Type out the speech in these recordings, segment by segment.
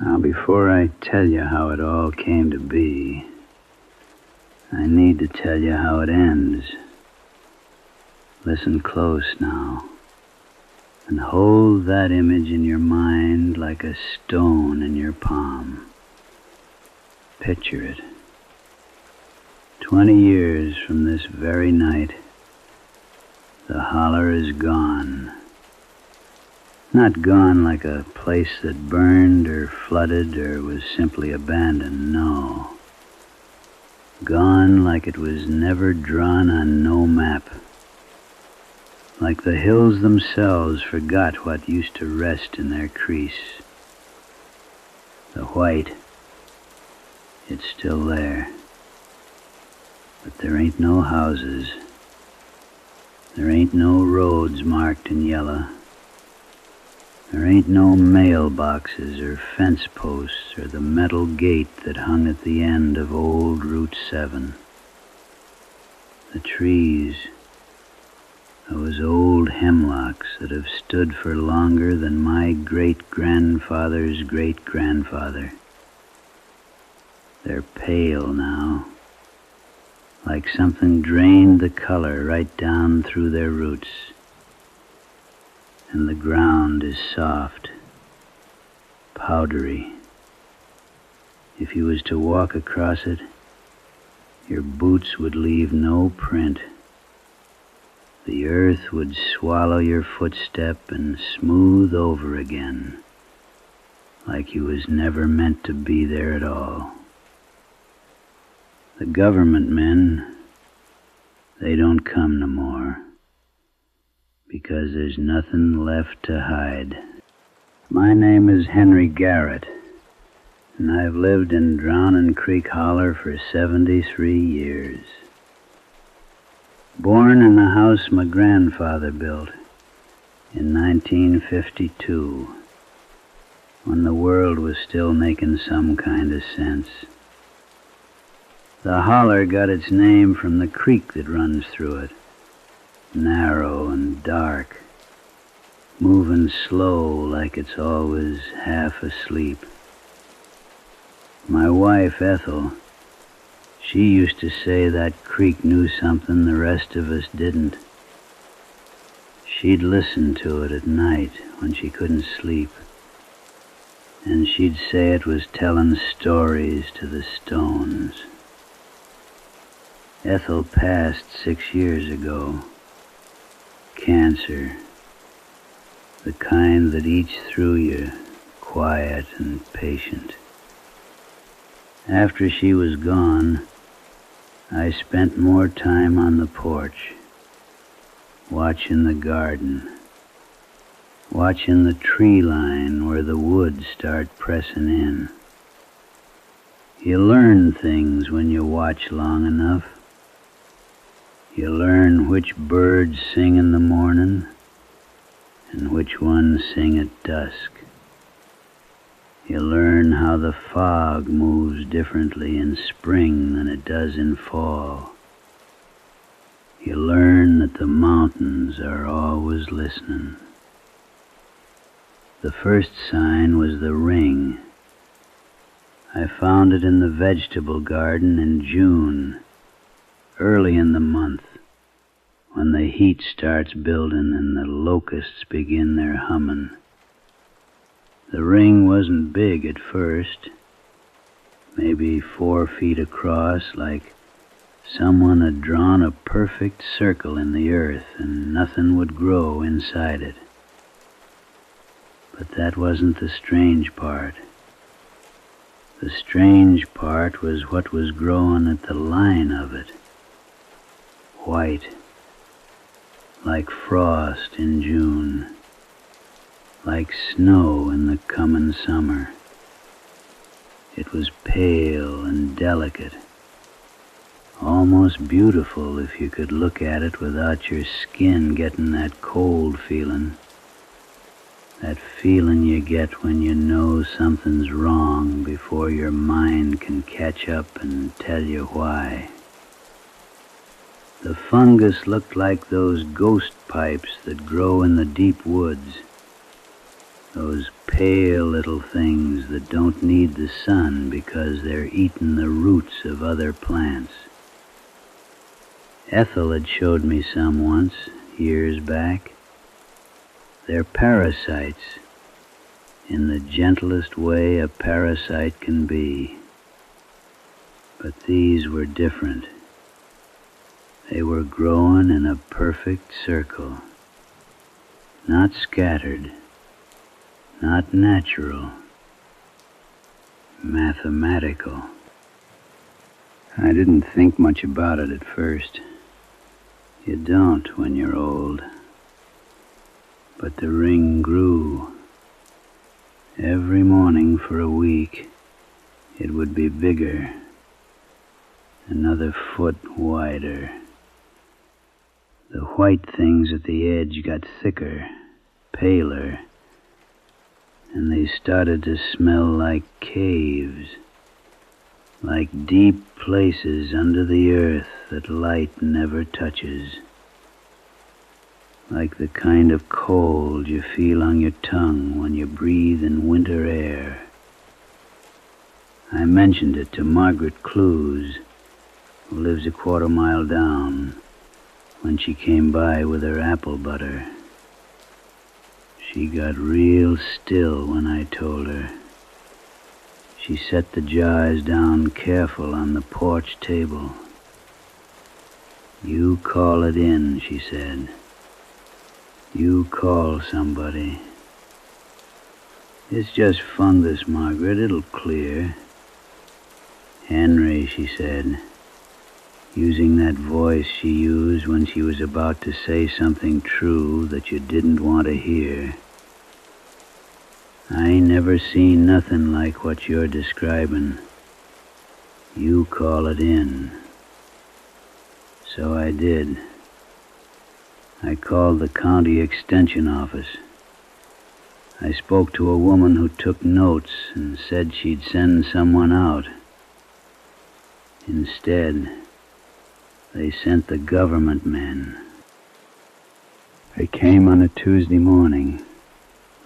Now, before I tell you how it all came to be, I need to tell you how it ends. Listen close now, and hold that image in your mind like a stone in your palm. Picture it. 20 years from this very night, the holler is gone. Not gone like a place that burned or flooded or was simply abandoned, no. Gone like it was never drawn on no map. Like the hills themselves forgot what used to rest in their crease. The white, it's still there. But there ain't no houses. There ain't no roads marked in yellow. There ain't no mailboxes or fence posts or the metal gate that hung at the end of old Route 7. The trees, those old hemlocks that have stood for longer than my great-grandfather's great-grandfather. They're pale now, like something drained the color right down through their roots. And the ground is soft, powdery. If you was to walk across it, your boots would leave no print. The earth would swallow your footstep and smooth over again, like you was never meant to be there at all. The government men, they don't come no more, because there's nothing left to hide. My name is Henry Garrett, and I've lived in Drowning Creek Holler for 73 years. Born in the house my grandfather built in 1952, when the world was still making some kind of sense. The holler got its name from the creek that runs through it. Narrow and dark, moving slow like it's always half asleep. My wife, Ethel, she used to say that creek knew something the rest of us didn't. She'd listen to it at night when she couldn't sleep, and she'd say it was telling stories to the stones. Ethel passed 6 years ago. Cancer, the kind that eats through you, quiet and patient. After she was gone, I spent more time on the porch, watching the garden, watching the tree line where the woods start pressing in. You learn things when you watch long enough. You learn which birds sing in the morning and which ones sing at dusk. You learn how the fog moves differently in spring than it does in fall. You learn that the mountains are always listening. The first sign was the ring. I found it in the vegetable garden in June, early in the month, when the heat starts building and the locusts begin their humming. The ring wasn't big at first, maybe 4 feet across, like someone had drawn a perfect circle in the earth and nothing would grow inside it. But that wasn't the strange part. The strange part was what was growing at the line of it. White, like frost in June, like snow in the coming summer. It was pale and delicate, almost beautiful if you could look at it without your skin getting that cold feeling. That feeling you get when you know something's wrong before your mind can catch up and tell you why. The fungus looked like those ghost pipes that grow in the deep woods. Those pale little things that don't need the sun because they're eating the roots of other plants. Ethel had showed me some once, years back. They're parasites, in the gentlest way a parasite can be. But these were different. They were growing in a perfect circle, not scattered, not natural, mathematical. I didn't think much about it at first. You don't when you're old. But the ring grew. Every morning for a week, it would be bigger, another foot wider. The white things at the edge got thicker, paler, and they started to smell like caves, like deep places under the earth that light never touches, like the kind of cold you feel on your tongue when you breathe in winter air. I mentioned it to Margaret Clues, who lives a quarter-mile down, when she came by with her apple butter. She got real still when I told her. She set the jars down careful on the porch table. "You call it in," she said. "You call somebody. It's just fungus, Margaret. It'll clear." "Henry," she said, using that voice she used when she was about to say something true that you didn't want to hear. "I ain't never seen nothing like what you're describing. You call it in." So I did. I called the county extension office. I spoke to a woman who took notes and said she'd send someone out. Instead, they sent the government men. They came on a Tuesday morning,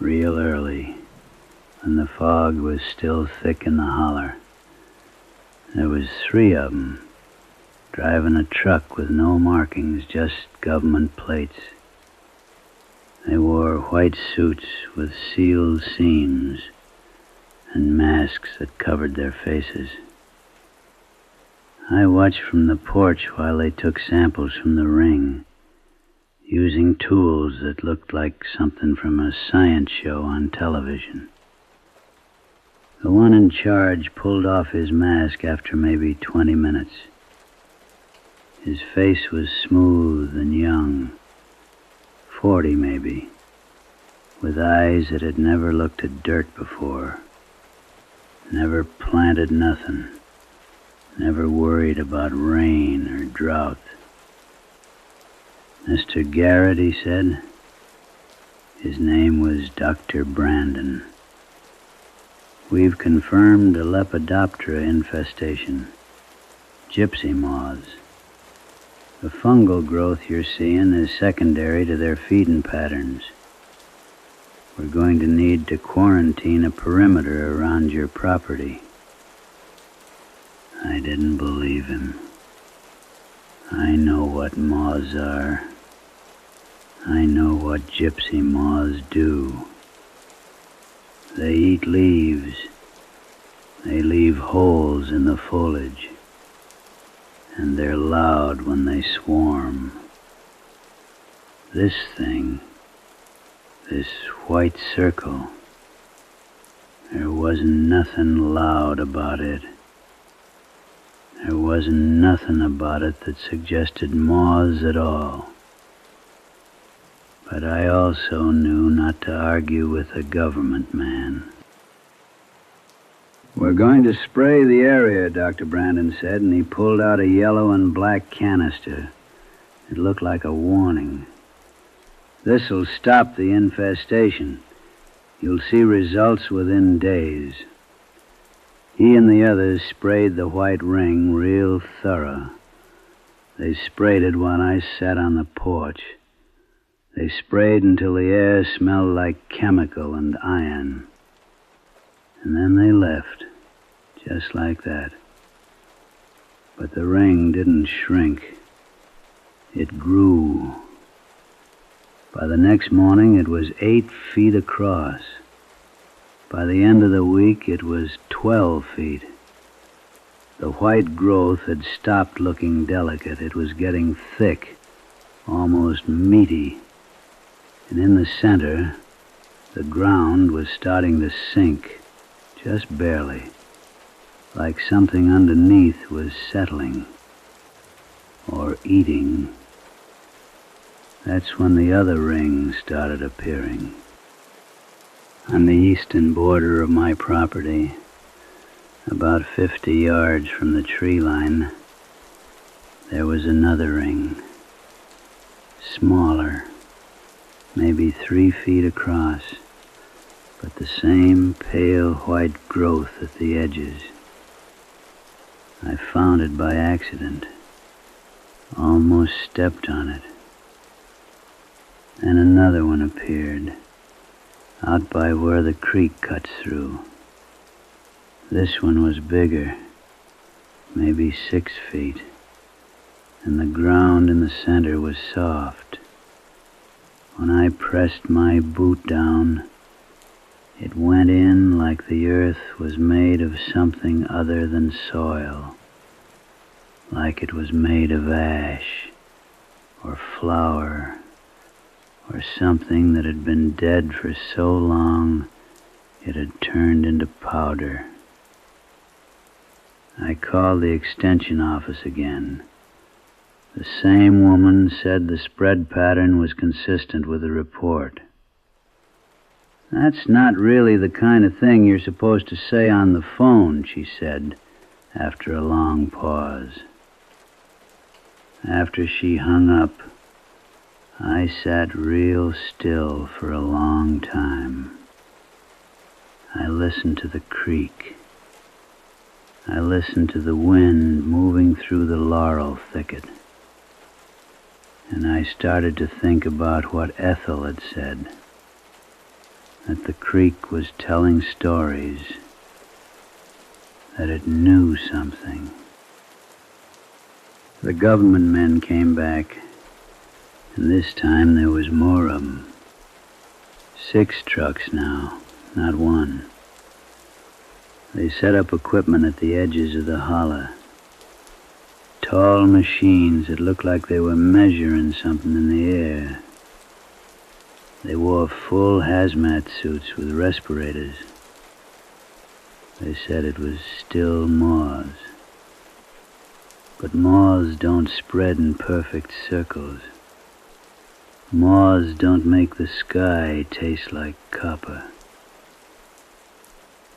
real early, when the fog was still thick in the holler. There was 3 of them, driving a truck with no markings, just government plates. They wore white suits with sealed seams and masks that covered their faces. I watched from the porch while they took samples from the ring, using tools that looked like something from a science show on television. The one in charge pulled off his mask after maybe 20 minutes. His face was smooth and young, 40 maybe, with eyes that had never looked at dirt before, never planted nothing, never worried about rain or drought. "Mr. Garrett," he said. His name was Dr. Brandon. "We've confirmed a Lepidoptera infestation, gypsy moths. The fungal growth you're seeing is secondary to their feeding patterns. We're going to need to quarantine a perimeter around your property." I didn't believe him. I know what moths are. I know what gypsy moths do. They eat leaves. They leave holes in the foliage. And they're loud when they swarm. This thing, this white circle, there wasn't nothing loud about it. There wasn't nothing about it that suggested moths at all. But I also knew not to argue with a government man. "We're going to spray the area," Dr. Brandon said, and he pulled out a yellow and black canister. It looked like a warning. "This'll stop the infestation. You'll see results within days." He and the others sprayed the white ring real thorough. They sprayed it while I sat on the porch. They sprayed until the air smelled like chemical and iron. And then they left, just like that. But the ring didn't shrink. It grew. By the next morning, it was 8 feet across. By the end of the week, it was 12 feet. The white growth had stopped looking delicate. It was getting thick, almost meaty. And in the center, the ground was starting to sink, just barely, like something underneath was settling or eating. That's when the other ring started appearing. On the eastern border of my property, about 50 yards from the tree line, there was another ring, smaller, maybe 3 feet across, but the same pale white growth at the edges. I found it by accident, almost stepped on it. And another one appeared, out by where the creek cuts through. This one was bigger, maybe 6 feet, and the ground in the center was soft. When I pressed my boot down, it went in like the earth was made of something other than soil, like it was made of ash or flour or something that had been dead for so long it had turned into powder. I called the extension office again. The same woman said the spread pattern was consistent with the report. "That's not really the kind of thing you're supposed to say on the phone," she said, after a long pause. After she hung up, I sat real still for a long time. I listened to the creek. I listened to the wind moving through the laurel thicket. And I started to think about what Ethel had said, that the creek was telling stories, that it knew something. The government men came back, and this time there was more of them. 6 trucks now, not one. They set up equipment at the edges of the holler. Tall machines that looked like they were measuring something in the air. They wore full hazmat suits with respirators. They said it was still moths. But moths don't spread in perfect circles. Moths don't make the sky taste like copper.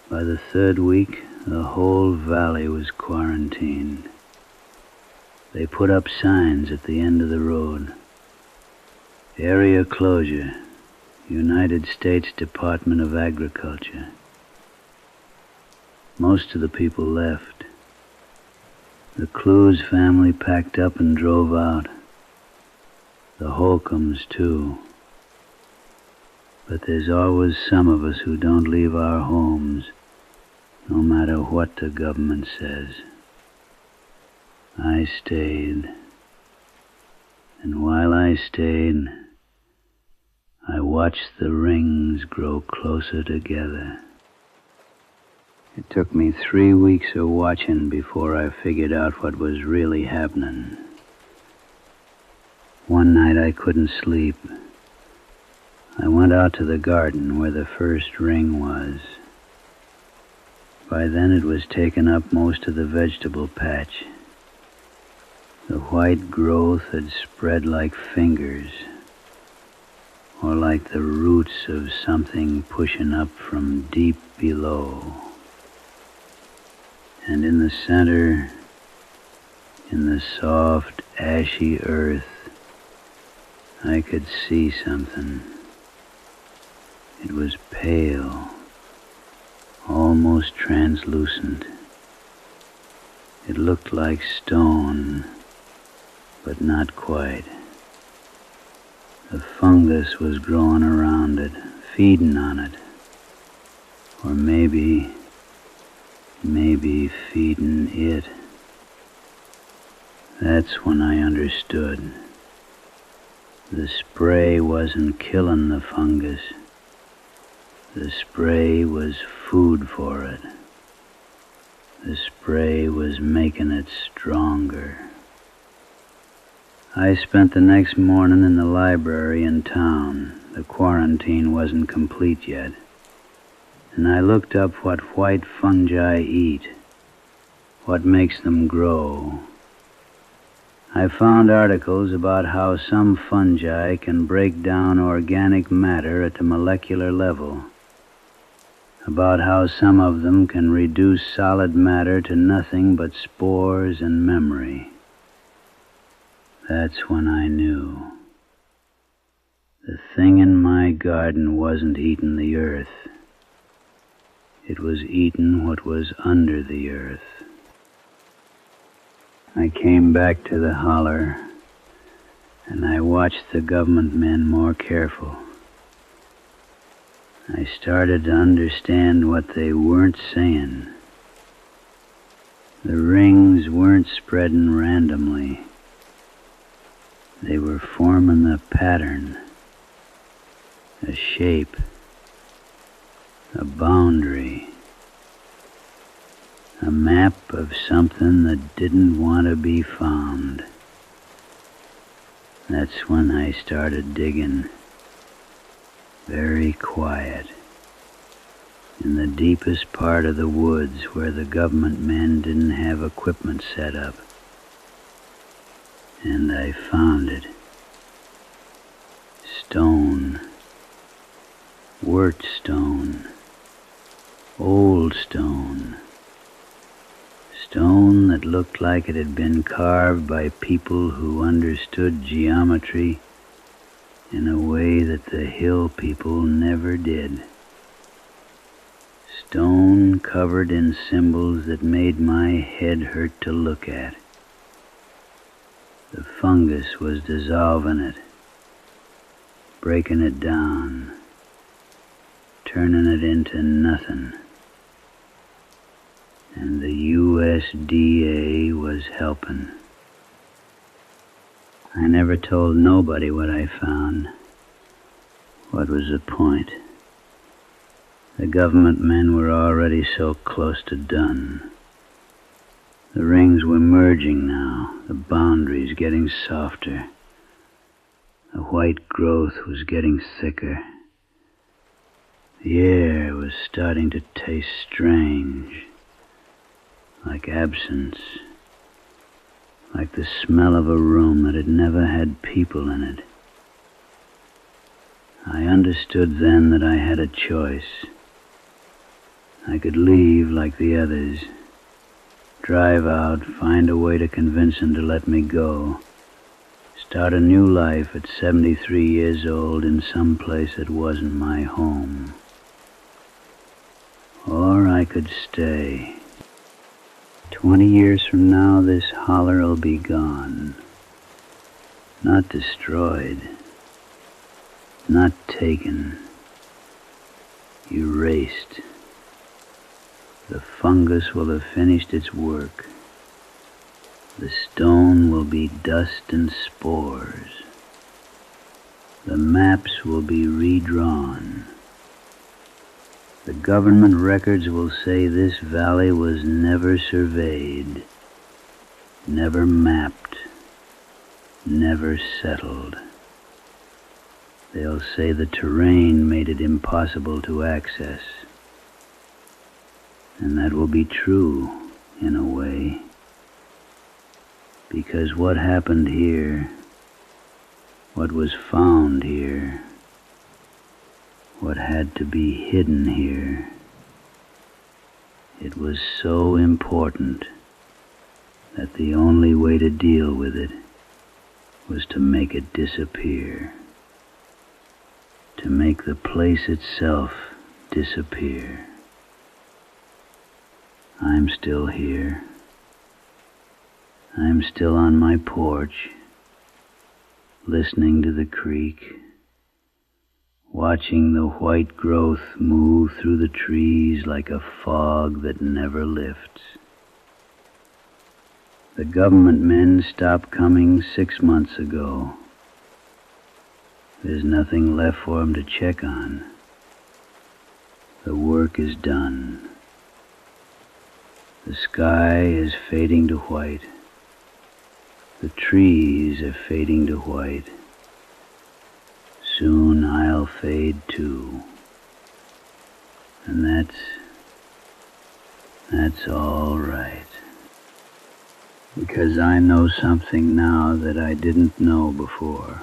By the 3rd week, the whole valley was quarantined. They put up signs at the end of the road. Area closure, United States Department of Agriculture. Most of the people left. The Clues family packed up and drove out. The Holcombs, too. But there's always some of us who don't leave our homes, no matter what the government says. I stayed. And while I stayed, I watched the rings grow closer together. It took me 3 weeks of watching before I figured out what was really happening. One night I couldn't sleep. I went out to the garden where the first ring was. By then it was taken up most of the vegetable patch. The white growth had spread like fingers, or like the roots of something pushing up from deep below. And in the center, in the soft, ashy earth, I could see something. It was pale, almost translucent. It looked like stone, but not quite. The fungus was growing around it, feeding on it. Or maybe feeding it. That's when I understood. The spray wasn't killing the fungus. The spray was food for it. The spray was making it stronger. I spent the next morning in the library in town. The quarantine wasn't complete yet. And I looked up what white fungi eat, what makes them grow. I found articles about how some fungi can break down organic matter at the molecular level, about how some of them can reduce solid matter to nothing but spores and memory. That's when I knew. The thing in my garden wasn't eating the earth. It was eating what was under the earth. I came back to the holler, and I watched the government men more careful. I started to understand what they weren't saying. The rings weren't spreading randomly. They were forming a pattern, a shape, a boundary, a map of something that didn't want to be found. That's when I started digging, very quiet, in the deepest part of the woods where the government men didn't have equipment set up. And I found it. Stone. Wort stone. Old stone. Stone that looked like it had been carved by people who understood geometry in a way that the hill people never did. Stone covered in symbols that made my head hurt to look at. The fungus was dissolving it, breaking it down, turning it into nothing. And the USDA was helping. I never told nobody what I found. What was the point? The government men were already so close to done. The rings were merging now, the boundaries getting softer. The white growth was getting thicker. The air was starting to taste strange, like absence, like the smell of a room that had never had people in it. I understood then that I had a choice. I could leave like the others, drive out, find a way to convince them to let me go, start a new life at 73 years old in some place that wasn't my home. Or I could stay. 20 years from now, this holler'll be gone. Not destroyed. Not taken. Erased. The fungus will have finished its work. The stone will be dust and spores. The maps will be redrawn. The government records will say this valley was never surveyed, never mapped, never settled. They'll say the terrain made it impossible to access. And that will be true, in a way. Because what happened here, what was found here, what had to be hidden here, it was so important that the only way to deal with it was to make it disappear, to make the place itself disappear. I'm still here. I'm still on my porch, listening to the creek, watching the white growth move through the trees like a fog that never lifts. The government men stopped coming 6 months ago. There's nothing left for 'em to check on. The work is done. The sky is fading to white. The trees are fading to white. Soon I'll fade too. And that's all right. Because I know something now that I didn't know before.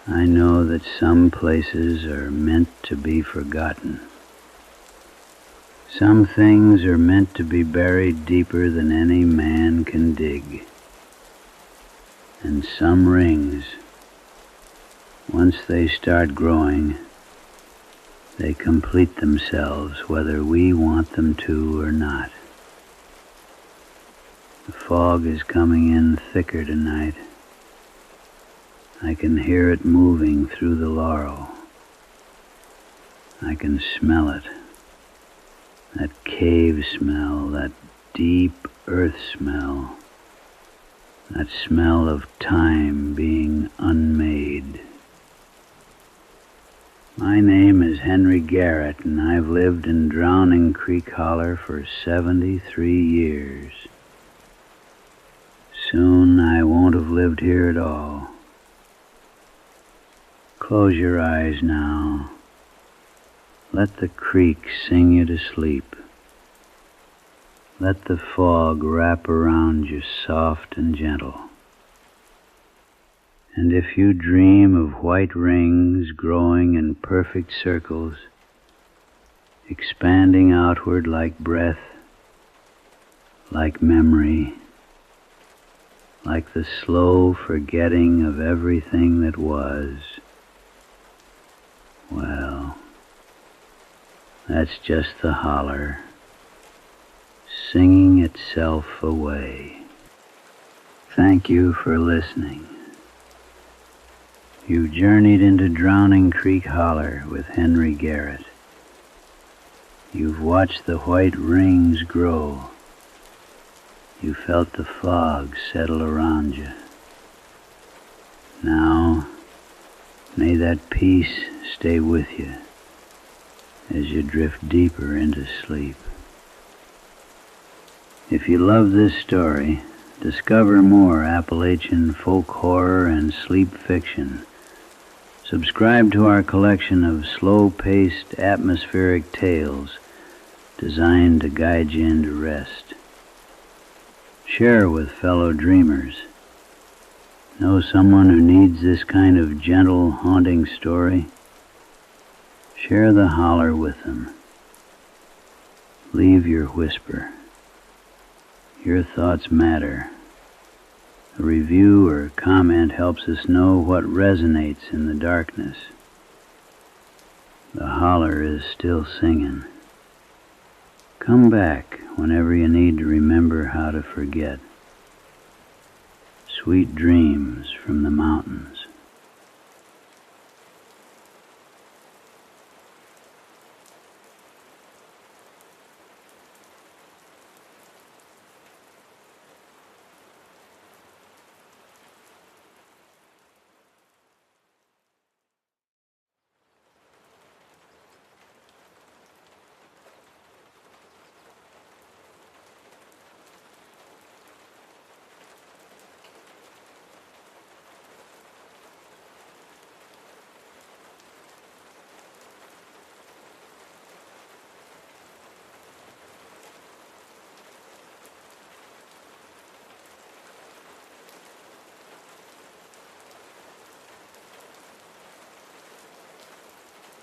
I know that some places are meant to be forgotten. Some things are meant to be buried deeper than any man can dig. And some rings, once they start growing, they complete themselves whether we want them to or not. The fog is coming in thicker tonight. I can hear it moving through the laurel. I can smell it. That cave smell, that deep earth smell, that smell of time being unmade. My name is Henry Garrett, and I've lived in Drowning Creek Holler for 73 years. Soon I won't have lived here at all. Close your eyes now. Let the creek sing you to sleep. Let the fog wrap around you soft and gentle. And if you dream of white rings growing in perfect circles, expanding outward like breath, like memory, like the slow forgetting of everything that was, well, that's just the holler, singing itself away. Thank you for listening. You journeyed into Drowning Creek Holler with Henry Garrett. You've watched the white rings grow. You felt the fog settle around you. Now, may that peace stay with you as you drift deeper into sleep. If you love this story, discover more Appalachian folk horror and sleep fiction. Subscribe to our collection of slow-paced, atmospheric tales designed to guide you into rest. Share with fellow dreamers. Know someone who needs this kind of gentle, haunting story? Share the holler with them. Leave your whisper. Your thoughts matter. A review or comment helps us know what resonates in the darkness. The holler is still singing. Come back whenever you need to remember how to forget. Sweet dreams from the mountains.